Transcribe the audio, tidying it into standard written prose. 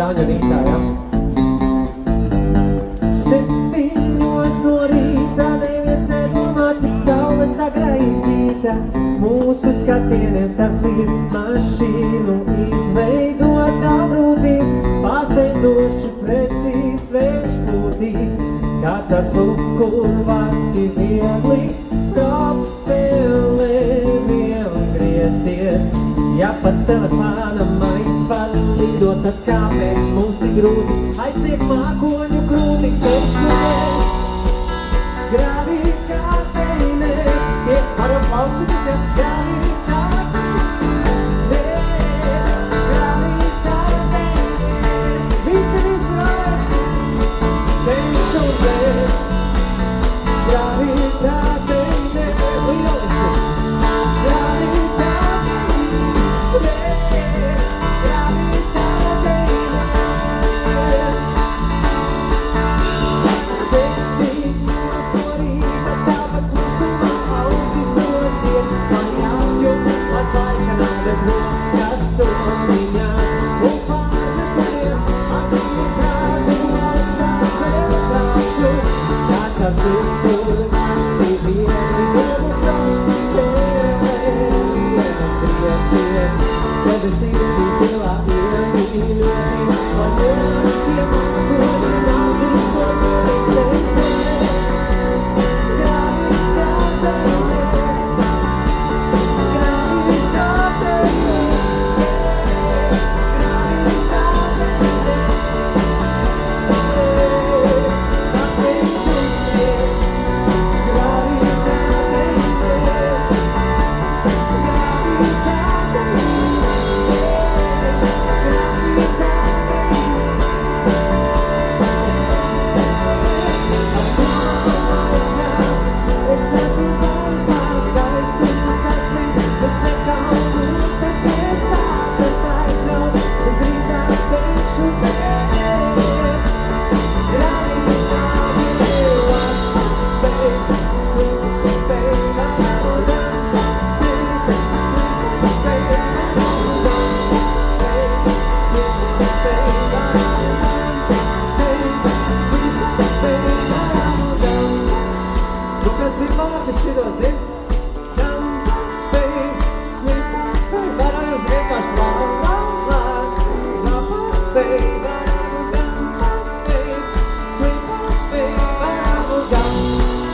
Jāņa rītā, ja? 7 no rīta neviens nedomā, cik saule sagraizīta. Mūsu skatieniem starp lidmašīnu izveidotā brūtība. Pārsteidzoši precīzs vējš pūtīs, kāds ar cukurvati viegli kapelē vien griezties. Ja pat telefonam aizvar lidot, tad kāpēc mums tik grūti aiztiek mākoņu krūtis pēc mēs? Gravitāteine, varam klausīties, ja? Gravitāteine, gravitāteine, visi var, teiks un mēs. Gravitāteine, lieliski. Lucas e Marcos,